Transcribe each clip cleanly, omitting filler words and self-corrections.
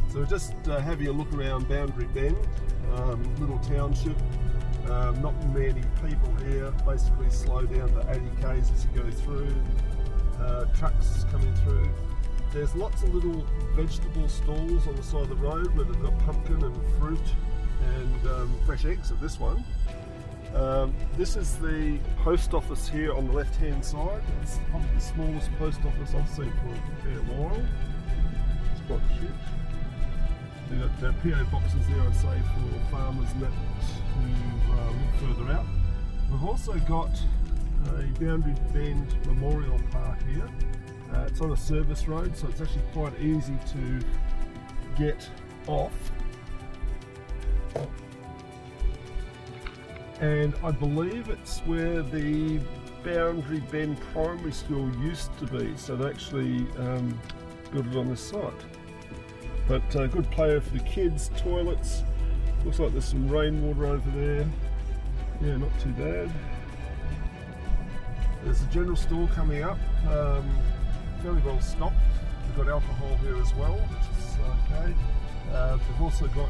So just having a look around Boundary Bend, little township, not many people here, basically slow down to 80 k's as you go through, trucks coming through. There's lots of little vegetable stalls on the side of the road where they've got pumpkin and fruit and fresh eggs of this one. This is the post office here on the left hand side. It's probably the smallest post office I've seen for a fair while. It's quite cute. We've got PO boxes there, I'd say, for farmers and that who live further out. We've also got a Boundary Bend Memorial Park here. It's on a service road, so it's actually quite easy to get off. And I believe it's where the Boundary Bend Primary School used to be, so they actually built it on this site. But good player for the kids, toilets, looks like there's some rainwater over there. Yeah, not too bad. There's a general store coming up, fairly well stocked. We've got alcohol here as well, which is okay. We've also got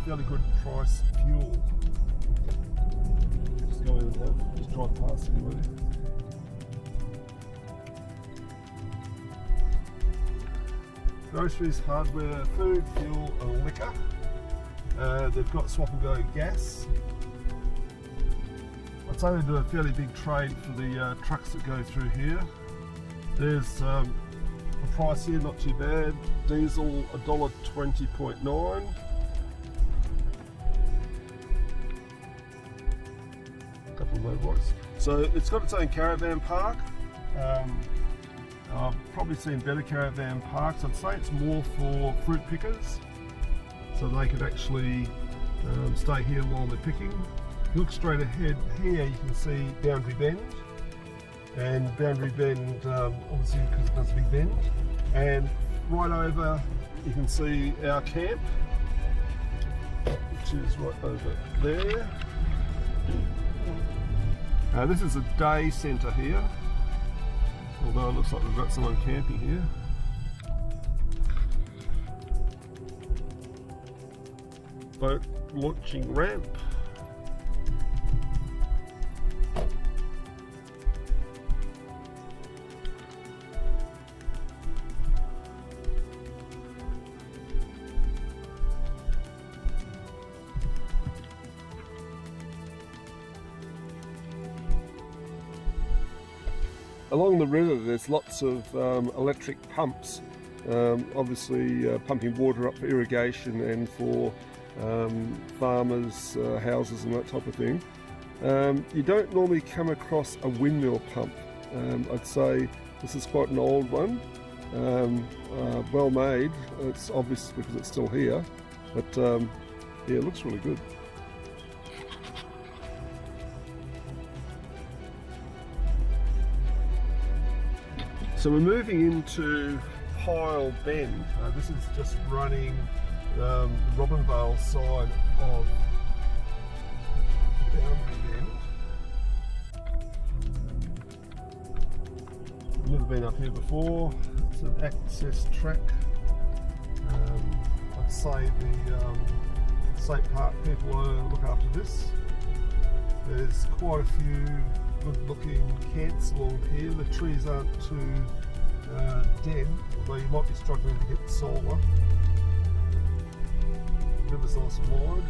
fairly good price fuel. Just go in there, just drive past anyway. Groceries, hardware, food, fuel and liquor. They've got swap and go gas. I'd say they do a fairly big trade for the trucks that go through here. There's a price here, not too bad. Diesel $1.20.9. Couple of low boys. So it's got its own caravan park. I've probably seen better caravan parks. I'd say it's more for fruit pickers, so they could actually stay here while they're picking. If you look straight ahead here, you can see Boundary Bend, and Boundary Bend, obviously because it does a big bend, and right over you can see our camp, which is right over there. This is a day centre here, although it looks like we've got someone camping here. Boat launching ramp. Along the river there's lots of electric pumps, obviously pumping water up for irrigation and for farmers' houses and that type of thing. You don't normally come across a windmill pump. I'd say this is quite an old one, well made. It's obvious because it's still here, but yeah, it looks really good. So we're moving into Pile Bend. This is just running the Robinvale side of Boundary Bend. Never been up here before. It's an access track. I'd say the St. Park people look after this. There's quite a few good looking cants along here. The trees aren't too dead, although you might be struggling to get solar. River's nice and wide.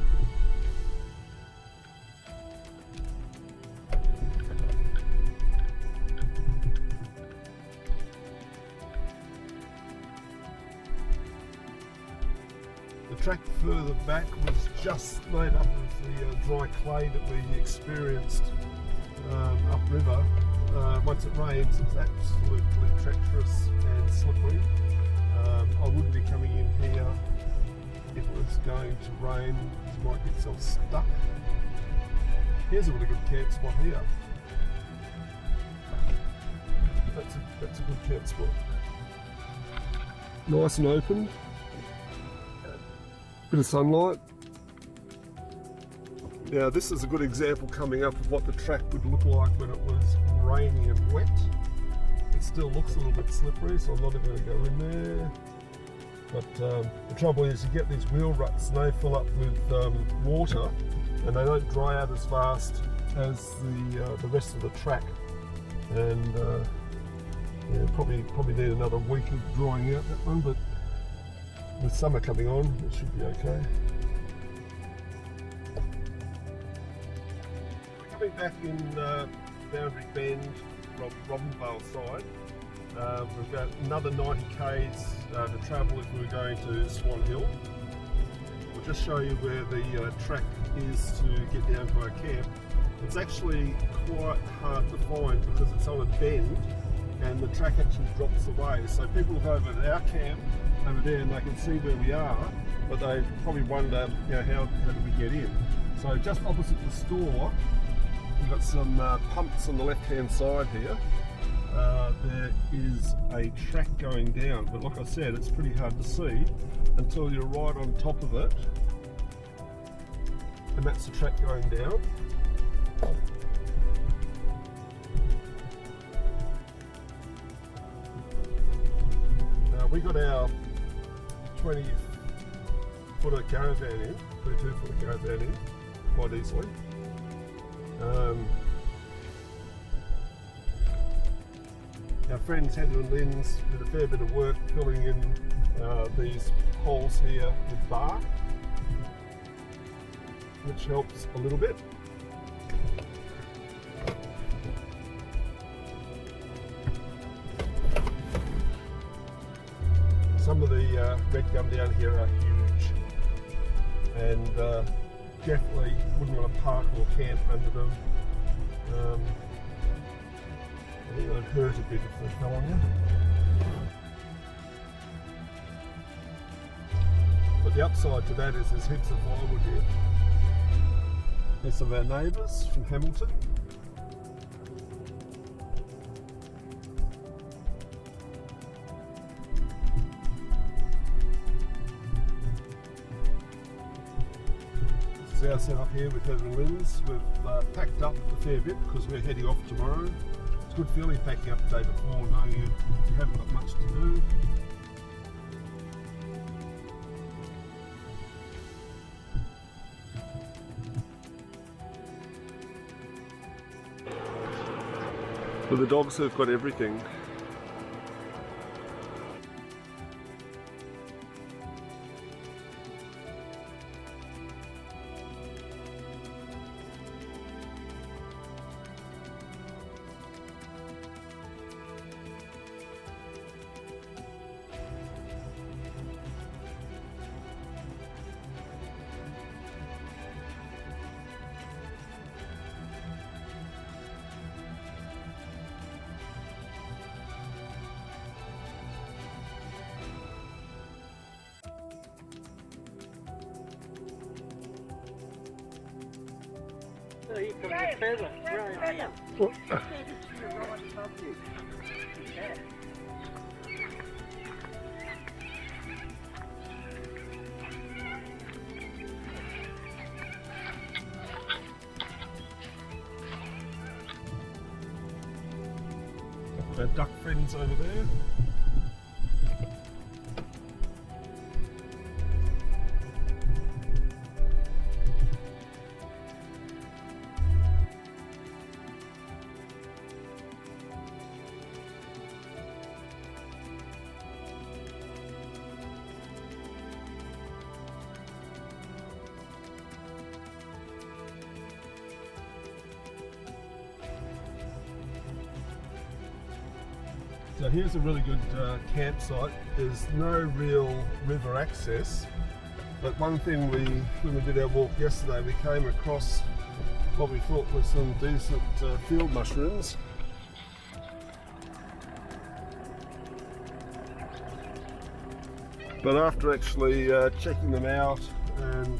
The track further back was just made up of the dry clay that we experienced upriver. Once it rains, it's absolutely treacherous and slippery. I wouldn't be coming in here if it was going to rain. You might get yourself stuck. Here's a really good camp spot here. That's a good camp spot. Nice and open. Bit of sunlight. Now this is a good example coming up of what the track would look like when it was rainy and wet. It still looks a little bit slippery, so I'm not even going to go in there. But the trouble is you get these wheel ruts and they fill up with water and they don't dry out as fast as the rest of the track. And yeah, probably need another week of drying out that one, but with summer coming on, it should be okay. We're coming back in Boundary Bend, Robinvale side. We've got another 90 k's to travel if we were going to Swan Hill. We'll just show you where the track is to get down to our camp. It's actually quite hard to find because it's on a bend and the track actually drops away. So people look over at our camp over there and they can see where we are, but they probably wonder, you know, how do we get in? So just opposite the store, we've got some pumps on the left hand side here. There is a track going down, but like I said, it's pretty hard to see until you're right on top of it. And that's the track going down. We got our 20-footer caravan in, 22-footer caravan in, quite easily. Our friends Heath and Lindsay did a fair bit of work filling in these holes here with bark, which helps a little bit. Some of the red gum down here are huge, and definitely wouldn't want to park or camp under them. I think it would hurt a bit if they fell on you. But the upside to that is there's heaps of firewood here. There's some of our neighbours from Hamilton. This is our setup here with Heath and Lindsay. We've packed up a fair bit because we're heading off tomorrow. It's good feeling packing up the day before, knowing you haven't got much to do. But the dogs have got everything. Oh, here comes a feather. Where are you? Our duck friends over there. So here's a really good campsite. There's no real river access, but one thing when we did our walk yesterday, we came across what we thought were some decent field mushrooms. But after actually checking them out and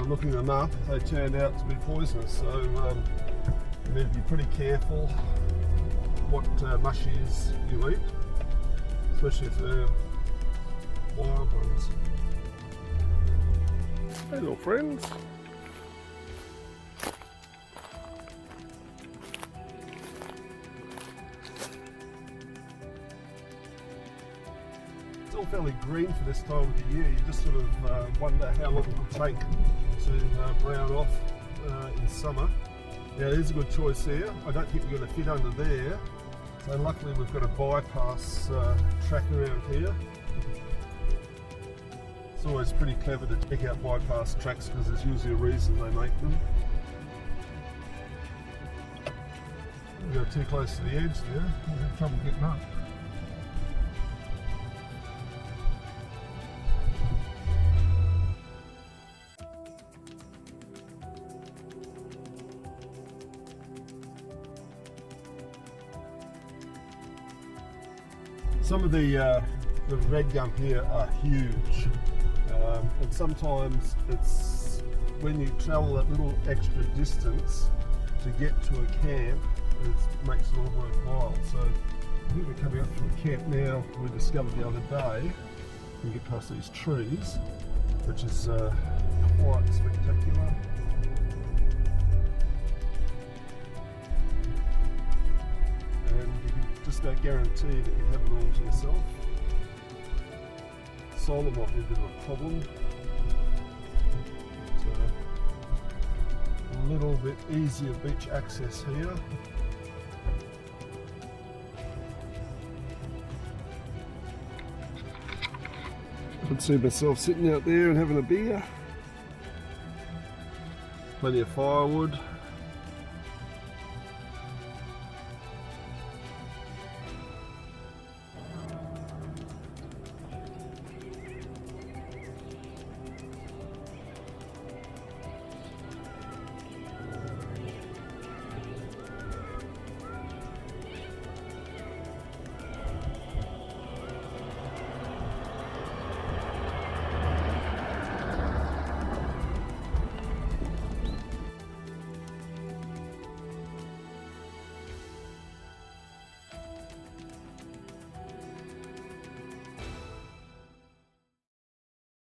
looking them up, they turned out to be poisonous. So you need to be pretty careful what mushies you eat, especially if they're wild ones. Hey little friends. It's still fairly green for this time of the year. You just sort of wonder how long it will take to brown off in summer. Yeah, there's a good choice there. I don't think we're going to fit under there. So luckily we've got a bypass track around here. It's always pretty clever to check out bypass tracks because there's usually a reason they make them. We go too close to the edge there, we'll have trouble getting up. Some of the red gum here are huge, and sometimes it's when you travel that little extra distance to get to a camp, it makes it all worthwhile. So I think we're coming up to a camp now. We discovered the other day we get past these trees, which is quite spectacular. Just about guarantee that you have it all to yourself. Solar might be a bit of a problem. But, a little bit easier beach access here. I could see myself sitting out there and having a beer. Plenty of firewood.